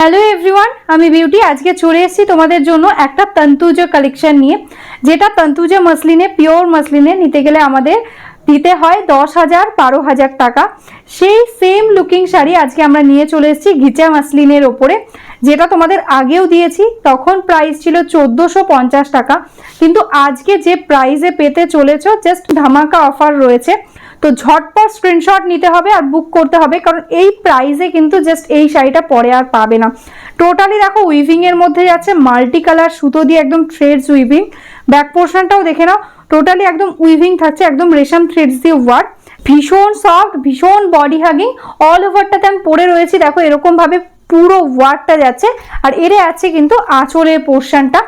Hello everyone, আমি beauty. আজকে চলে এসেছি তোমাদের জন্য একটা তন্তুজা কালেকশন নিয়ে, যেটা তন্তুজা মসলিনে, পিওর মসলিনে নিতে গেলে আমাদের দিতে হয় 10,000 12,000 টাকা। সেই সেম লুকিং শাড়ি আজকে আমরা নিয়ে চলে এসেছি ঘিচা মসলিনের ওপরে, যেটা তোমাদের আগেও দিয়েছি। তখন প্রাইস ছিল 1450 টাকা, কিন্তু আজকে যে প্রাইসে পেতে চলেছ, জাস্ট ধামাকা অফার রয়েছে। তো ঝটপট স্ক্রিনশট নিতে হবে আর বুক করতে হবে, কারণ এই প্রাইসে কিন্তু জাস্ট এই শাড়িটা পরে আর পাবে না। টোটালি দেখো উইভিং এর মধ্যে যাচ্ছে, মাল্টি কালার সুতো দিয়ে একদম থ্রেডস উইভিং। ব্যাক পোর্শনটাও দেখে নাও, টোটালি একদম উইভিং থাকছে, একদম রেশম থ্রেডস দিয়ে ওয়ার্ক। ভীষণ সফট, ভীষণ বডি হাগিং। অল ওভারটাতে আমি পরে রয়েছি, দেখো এরকম ভাবে পুরো ওয়ার্কটা যাচ্ছে। আর এর আছে কিন্তু আঁচলের পোর্শনটা,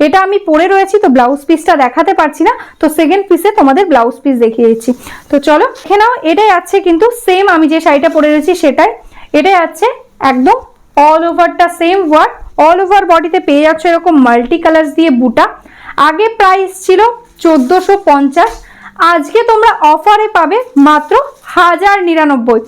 এটা আমি পরে রয়েছি, তো ব্লাউজ পিসটা দেখাতে পারছি না, তো সেকেন্ড পিসে তোমাদের ব্লাউজ পিস দেখিয়ে দিচ্ছি। তো চলো দেখে নাও, এটাই আছে কিন্তু সেম আমি যে শাড়িটা পরে রয়েছি সেটাই। এটাই আছে একদম অল ওভারটা সেম ওয়ার্ক। অল ওভার বডিতে পেয়ে যাচ্ছ এরকম মাল্টি কালার দিয়ে বুটা। আগে প্রাইস ছিল 1450, আজকে তোমরা ऑफर पाবে मात्र 1099।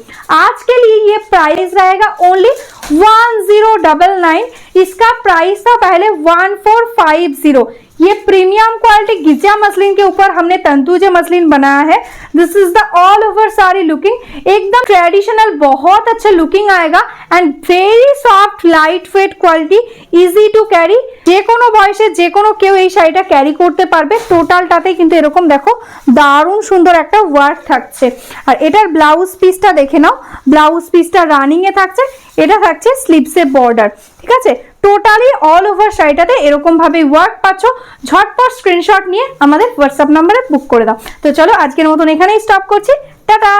आज के लिए ये प्राइस रहेगा ओनली 1099। इसका प्राइस था पहले 1450। ये प्रीमियम क्वालिटी घिचा मसलिन के ऊपर हमने तंतुजा मसलिन बनाया है। This is the all over sari looking, एकदम ट्रेडिशनल, बहुत अच्छा लुकिंग आएगा and very soft light weight quality, easy to carry. যে কোনো বয়সে যে কোনো কেউ এই শাড়িটা ক্যারি করতে পারবে। টোটালটাতে কিন্তু এরকম দেখো দারুণ সুন্দর একটা ওয়ার্ক থাকছে। আর এটার ব্লাউজ পিসটা দেখে নাও, ব্লাউজ পিসটা রানিং এ থাকছে, এটা থাকছে স্লিভসে বর্ডার, ঠিক আছে। টোটালি অল ওভার শাড়িটাতে এরকম ভাবে ওয়ার্ক পাচ্ছ। ঝটপট স্ক্রিনশট নিয়ে আমাদের হোয়াটসঅ্যাপ নম্বরে বুক করে দাও। তো চলো আজকের মতন এখানেই স্টপ করছি, টাটা।